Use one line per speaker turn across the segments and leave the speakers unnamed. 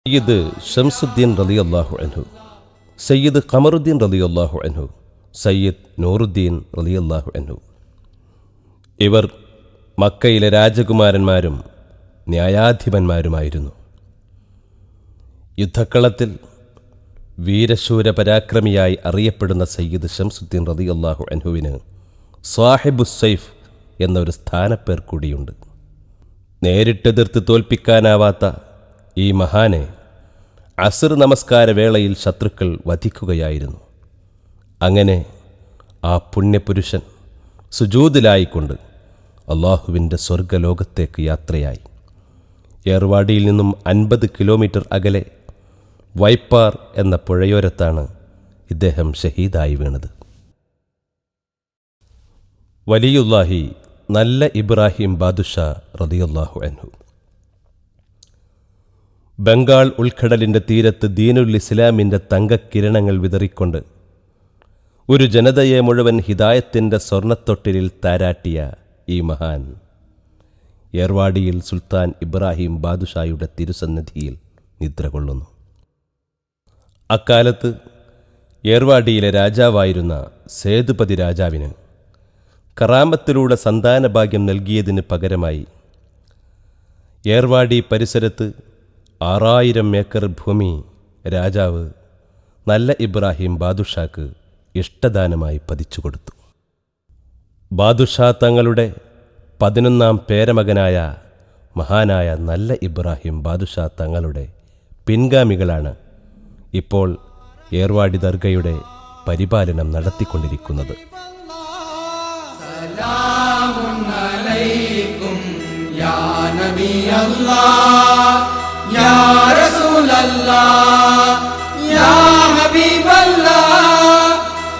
സയ്യിദ് ഷംസുദ്ദീൻ റളിയല്ലാഹു അൻഹു, സയ്യിദ് ഖമറുദ്ദീൻ റളിയല്ലാഹു അൻഹു, സയ്യിദ് നൂറുദ്ദീൻ റളിയല്ലാഹു അൻഹു. ഇവർ മക്കയിലെ രാജകുമാരന്മാരും ന്യായാധിപന്മാരുമായിരുന്നു. യുദ്ധക്കളത്തിൽ വീരശൂര പരാക്രമിയായി അറിയപ്പെടുന്ന സയ്യിദ് ഷംസുദ്ദീൻ റളിയല്ലാഹു അൻഹുവിന് സാഹിബുസ്സൈഫ് എന്നൊരു സ്ഥാനപ്പേർ കൂടിയുണ്ട്. നേരിട്ടെതിർത്ത് തോൽപ്പിക്കാനാവാത്ത ഈ മഹാനെ അസ്ർ നമസ്കാര വേളയിൽ ശത്രുക്കൾ വധിക്കുകയായിരുന്നു. അങ്ങനെ ആ പുണ്യപുരുഷൻ സുജൂദിലായിക്കൊണ്ട് അള്ളാഹുവിൻ്റെ സ്വർഗലോകത്തേക്ക് യാത്രയായി. ഏർവാടിയിൽ നിന്നും 50 കിലോമീറ്റർ അകലെ വൈപ്പാർ എന്ന പുഴയോരത്താണ് ഇദ്ദേഹം ഷഹീദായി വീണത്. വലിയുല്ലാഹി നല്ല ഇബ്രാഹിം ബാദുഷാ റളിയല്ലാഹു അൻഹു ബംഗാൾ ഉൾക്കടലിൻ്റെ തീരത്ത് ദീനുൽ ഇസ്ലാമിൻ്റെ തങ്കക്കിരണങ്ങൾ വിതറിക്കൊണ്ട് ഒരു ജനതയെ മുഴുവൻ ഹിദായത്തിൻ്റെ സ്വർണ്ണത്തൊട്ടിലിൽ താരാട്ടിയ ഈ മഹാൻ ഏർവാടിയിൽ സുൽത്താൻ ഇബ്രാഹിം ബാദുഷായുടെ തിരുസന്നിധിയിൽ നിദ്ര കൊള്ളുന്നു. അക്കാലത്ത് ഏർവാടിയിലെ രാജാവായിരുന്ന സേതുപതി രാജാവിന് കറാമത്തിലൂടെ സന്താനഭാഗ്യം നൽകിയതിന് പകരമായി ഏർവാടി പരിസരത്ത് 6000 ഏക്കർ ഭൂമി രാജാവ് നല്ല ഇബ്രാഹിം ബാദുഷാക്ക് ഇഷ്ടദാനമായി പതിച്ചുകൊടുത്തു. ബാദുഷാ തങ്ങളുടെ 11ാം പേരമകനായ മഹാനായ നല്ല ഇബ്രാഹിം ബാദുഷാ തങ്ങളുടെ പിൻഗാമികളാണ് ഇപ്പോൾ ഏർവാടി ദർഗയുടെ പരിപാലനം നടത്തിക്കൊണ്ടിരിക്കുന്നത്.
या रसूल अल्लाह या हबीब अल्लाह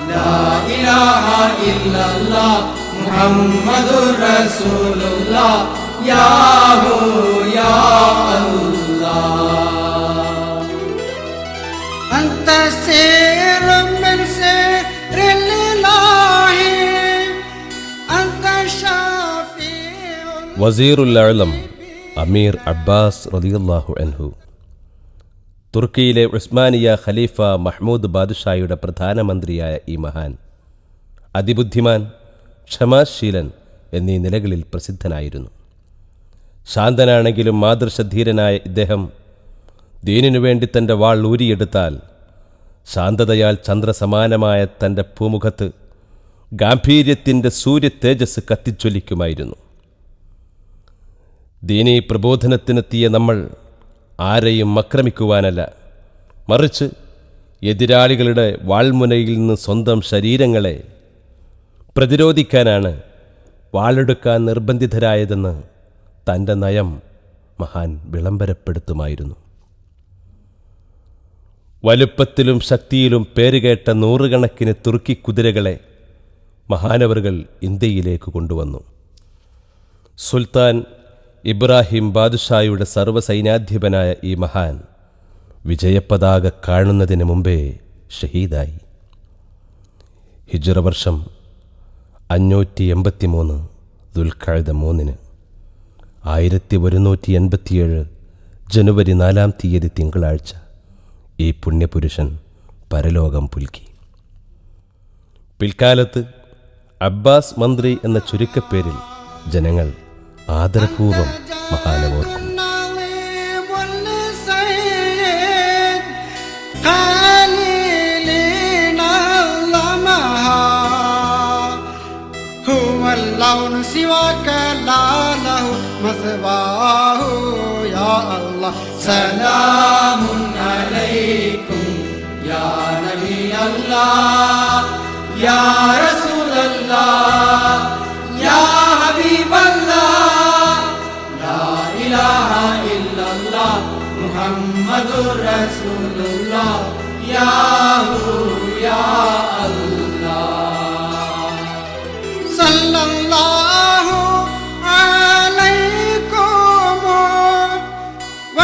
ला इलाहा इल्लल्लाह मुहम्मदुर रसूलुल्लाह या हो या अल्लाह अंत सिर मिन सिरिल्लाहि अंत शाफी
വസീറുൽ അഅ്ലം അമീർ അബ്ബാസ് റളിയല്ലാഹു അൻഹു തുർക്കിയിലെ ഉസ്മാനിയ ഖലീഫ മഹ്മൂദ് ബാദുഷായുടെ പ്രധാനമന്ത്രിയായ ഈ മഹാൻ അതിബുദ്ധിമാൻ, ക്ഷമാശീലൻ എന്നീ നിലകളിൽ പ്രസിദ്ധനായിരുന്നു. ശാന്തനാണെങ്കിലും മാതൃശധീരനായ ഇദ്ദേഹം ദീനിനു വേണ്ടി തൻ്റെ വാൾ ഊരിയെടുത്താൽ ശാന്തതയാൽ ചന്ദ്രസമാനമായ തൻ്റെ പൂമുഖത്ത് ഗാംഭീര്യത്തിൻ്റെ സൂര്യ തേജസ് കത്തിജ്വലിക്കുമായിരുന്നു. ദീനീ പ്രബോധനത്തിനെത്തിയ നമ്മൾ ആരെയും ആക്രമിക്കുവാനല്ല, മറിച്ച് എതിരാളികളുടെ വാൾമുനയിൽ നിന്ന് സ്വന്തം ശരീരങ്ങളെ പ്രതിരോധിക്കാനാണ് വാളെടുക്കാൻ നിർബന്ധിതരായതെന്ന് തൻ്റെ നയം മഹാൻ വിളംബരപ്പെടുത്തുമായിരുന്നു. വലുപ്പത്തിലും ശക്തിയിലും പേരുകേട്ട 100 കണക്കിന് തുർക്കി കുതിരകളെ മഹാനവറുകൾ ഇന്ത്യയിലേക്ക് കൊണ്ടുവന്നു. സുൽത്താൻ ഇബ്രാഹിം ബാദുഷായുടെ സർവ്വസൈന്യാധിപനായ ഈ മഹാൻ വിജയപതാക കാണുന്നതിന് മുമ്പേ ഷഹീദായി. ഹിജ്റ വർഷം 583 ദുൽഖഅദ 3 1187 ജനുവരി 4-ാം തീയതി തിങ്കളാഴ്ച ഈ പുണ്യപുരുഷൻ പരലോകം പുൽകി. പിൽക്കാലത്ത് അബ്ബാസ് മന്ത്രി എന്ന ചുരുക്കപ്പേരിൽ ജനങ്ങൾ ആദരപൂർവം മഹാനെ ഓർക്കും.
സലാമുൻ അലൈക്കും യാ നബി അല്ലാഹ് യാ റസൂൽ അല്ലാഹ് യാ ഹബീബ് അല്ലാഹ് ലാ ഇലാഹാ ഇല്ലല്ലാഹ് മുഹമ്മദുർ റസൂലുള്ളാഹ് യാ ഹു യാ അല്ലാഹ് സല്ലല്ലാഹു അലൈക്കും വ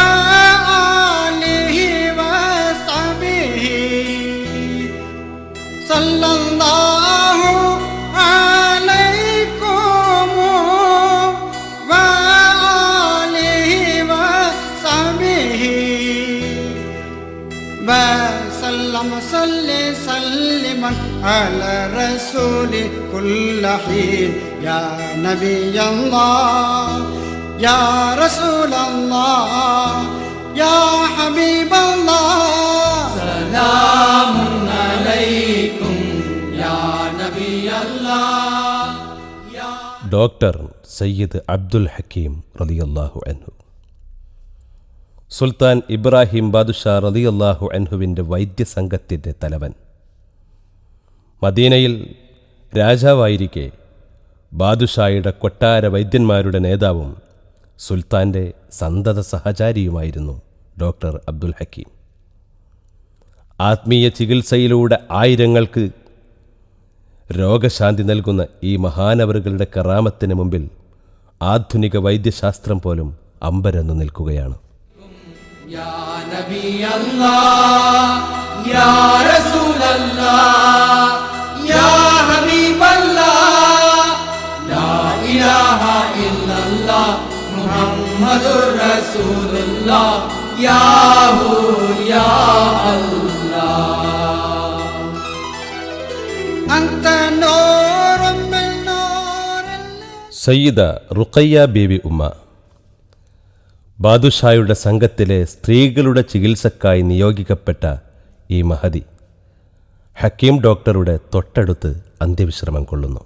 ആലിഹി വസഹ്ബിഹി സല്ലല്ലാഹു അലൈക്കും വ ആലിഹി വസഹ്ബിഹി وسلم سلما على رسول كل حين يا نبي الله يا رسول الله يا حبيب الله سلام عليكم يا نبي الله
ഡോക്ടർ സയ്യിദ് അബ്ദുൽ ഹക്കീം റളിയല്ലാഹു അൻഹു. സുൽത്താൻ ഇബ്രാഹിം ബാദുഷാ റളിയല്ലാഹു അൻഹുവിൻ്റെ വൈദ്യസംഘത്തിൻ്റെ തലവൻ. മദീനയിൽ രാജാവായിരിക്കെ ബാദുഷായുടെ കൊട്ടാര വൈദ്യന്മാരുടെ നേതാവും സുൽത്താൻ്റെ സന്തത സഹചാരിയുമായിരുന്നു ഡോക്ടർ അബ്ദുൽ ഹക്കീം. ആത്മീയ ചികിത്സയിലൂടെ ആയിരങ്ങൾക്ക് രോഗശാന്തി നൽകുന്ന ഈ മഹാനവറുകളുടെ കറാമത്തിന് മുമ്പിൽ ആധുനിക വൈദ്യശാസ്ത്രം പോലും അമ്പരന്നു നിൽക്കുകയാണ്.
യാ നബി അല്ലാഹ് യാ റസൂലല്ലാഹ് യാ ഹബീബല്ലാഹ് ലാ ഇലാഹ ഇല്ലല്ലാഹ് മുഹമ്മദുർ റസൂലുള്ളാഹ് യാ ഹു യാ അല്ലാഹ് അൻത നൂറും മിൻ നൂരില്ലാഹ്.
സയ്യിദ റുഖയ്യ ബീവി ഉമ്മ ബാദുഷായുടെ സംഘത്തിലെ സ്ത്രീകളുടെ ചികിത്സക്കായി നിയോഗിക്കപ്പെട്ട ഈ മഹതി ഹക്കീം ഡോക്ടറുടെ തൊട്ടടുത്ത് അന്ത്യവിശ്രമം കൊള്ളുന്നു.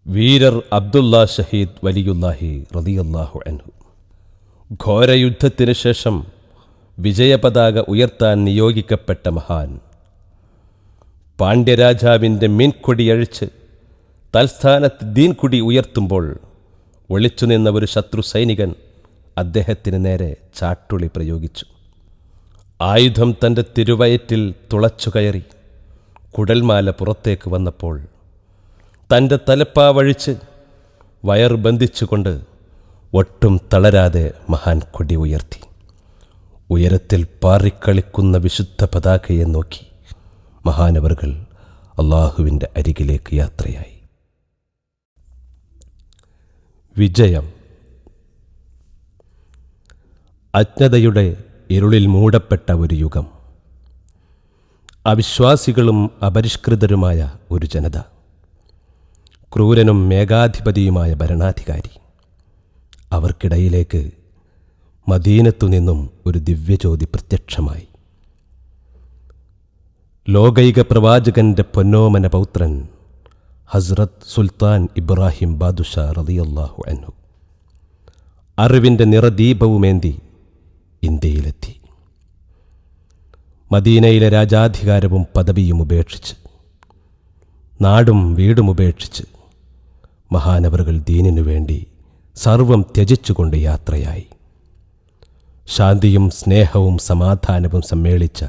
വീരർ അബ്ദുല്ലാ ഷഹീദ് വലിയുല്ലാഹി റളിയല്ലാഹു അൻഹു ഘോരയുദ്ധത്തിനു ശേഷം വിജയപതാക ഉയർത്താൻ നിയോഗിക്കപ്പെട്ട മഹാൻ. പാണ്ഡ്യരാജാവിൻ്റെ മീൻകൊടിയഴിച്ച് തൽസ്ഥാനത്ത് ദീൻകുടി ഉയർത്തുമ്പോൾ ഒളിച്ചുനിന്ന ഒരു ശത്രു സൈനികൻ അദ്ദേഹത്തിന് നേരെ ചാട്ടുളി പ്രയോഗിച്ചു. ആയുധം തൻ്റെ തിരുവയറ്റിൽ തുളച്ചു കയറി കുടൽമാല പുറത്തേക്ക് വന്നപ്പോൾ തൻ്റെ തലപ്പാവഴിച്ച് വയർ ബന്ധിച്ചുകൊണ്ട് ഒട്ടും തളരാതെ മഹാൻ കൊടി ഉയർത്തി. ഉയരത്തിൽ പാറിക്കളിക്കുന്ന വിശുദ്ധ പതാകയെ നോക്കി മഹാനവറുകൾ അള്ളാഹുവിൻ്റെ അരികിലേക്ക് യാത്രയായി. വിജയം. അജ്ഞതയുടെ ഇരുളിൽ മൂടപ്പെട്ട ഒരു യുഗം. അവിശ്വാസികളും അപരിഷ്കൃതരുമായ ഒരു ജനത. ക്രൂരനും മേഘാധിപതിയുമായ ഭരണാധികാരി. അവർക്കിടയിലേക്ക് മദീനത്തുനിന്നും ഒരു ദിവ്യജ്യോതി പ്രത്യക്ഷമായി. ലോകൈക പ്രവാചകന്റെ പൊന്നോമന പൗത്രൻ ഹസ്രത്ത് സുൽത്താൻ ഇബ്രാഹിം ബാദുഷാ റളിയല്ലാഹു അൻഹു അറിവിൻ്റെ നിറദീപവുമേന്തി ഇന്ത്യയിലെത്തി. മദീനയിലെ രാജാധികാരവും പദവിയും ഉപേക്ഷിച്ച്, നാടും വീടും ഉപേക്ഷിച്ച് മഹാനവറുകൾ ദീനിനു വേണ്ടി സർവം ത്യജിച്ചുകൊണ്ട് യാത്രയായി. ശാന്തിയും സ്നേഹവും സമാധാനവും സമ്മേളിച്ച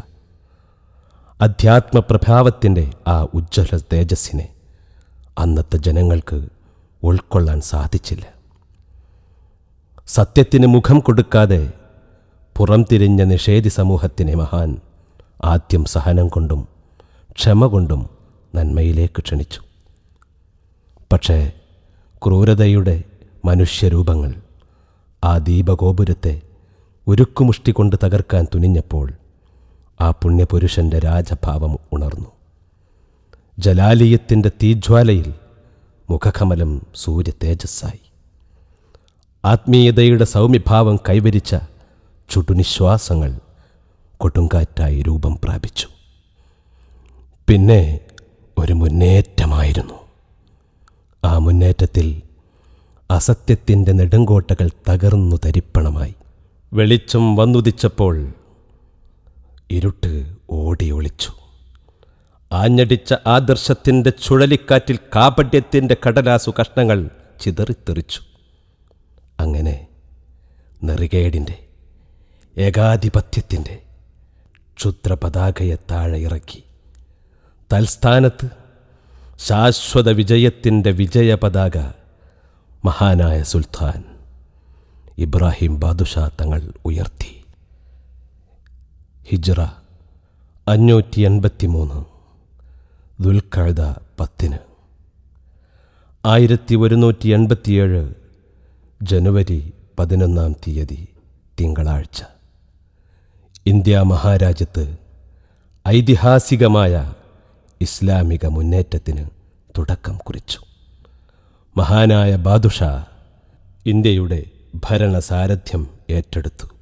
അധ്യാത്മപ്രഭാവത്തിൻ്റെ ആ ഉജ്ജ്വല തേജസ്സിനെ അന്നത്തെ ജനങ്ങൾക്ക് ഉൾക്കൊള്ളാൻ സാധിച്ചില്ല. സത്യത്തിന് മുഖം കൊടുക്കാതെ പുറംതിരിഞ്ഞ നിഷേധി സമൂഹത്തിനെ മഹാൻ ആദ്യം സഹനം കൊണ്ടും ക്ഷമ കൊണ്ടും നന്മയിലേക്ക് ക്ഷണിച്ചു. പക്ഷേ ക്രൂരതയുടെ മനുഷ്യരൂപങ്ങൾ ആ ദീപഗോപുരത്തെ ഉരുക്കുമുഷ്ടി കൊണ്ട് തകർക്കാൻ തുനിഞ്ഞപ്പോൾ ആ പുണ്യപുരുഷൻ്റെ രാജഭാവം ഉണർന്നു. ജലാലിയത്തിൻ്റെ തീജ്വാലയിൽ മുഖകമലം സൂര്യ തേജസ്സായി. ആത്മീയതയുടെ സൗമ്യഭാവം കൈവരിച്ച ചുടുനിശ്വാസങ്ങൾ കൊടുങ്കാറ്റായി രൂപം പ്രാപിച്ചു. പിന്നെ ഒരു മുന്നേറ്റമായിരുന്നു. ആ മുന്നേറ്റത്തിൽ അസത്യത്തിൻ്റെ നെടുങ്കോട്ടകൾ തകർന്നു തരിപ്പണമായി. വെളിച്ചം വന്നുദിച്ചപ്പോൾ ഇരുട്ട് ഓടി ഒളിച്ചു. ആഞ്ഞടിച്ച ആദർശത്തിൻ്റെ ചുഴലിക്കാറ്റിൽ കാപട്യത്തിൻ്റെ കടലാസു കഷ്ണങ്ങൾ ചിതറിത്തെറിച്ചു. അങ്ങനെ നെറികേടിൻ്റെ, ഏകാധിപത്യത്തിൻ്റെ ക്ഷുദ്രപതാകയെ താഴെ ഇറക്കി തൽസ്ഥാനത്ത് ശാശ്വത വിജയത്തിൻ്റെ വിജയപതാക മഹാനായ സുൽത്താൻ ഇബ്രാഹിം ബാദുഷാ തങ്ങൾ ഉയർത്തി. ഹിജ്റ 583 ദുൽഖഅദ 10 1187 ജനുവരി 11 തിങ്കളാഴ്ച. ഇന്ത്യ മഹാരാജ്യത്ത് ഐതിഹാസികമായ ഇസ്ലാമിക മുന്നേറ്റത്തിന് തുടക്കം കുറിച്ചു. മഹാനായ ബാദുഷാ ഇന്ത്യയുടെ ഭരണസാരഥ്യം ഏറ്റെടുത്തു.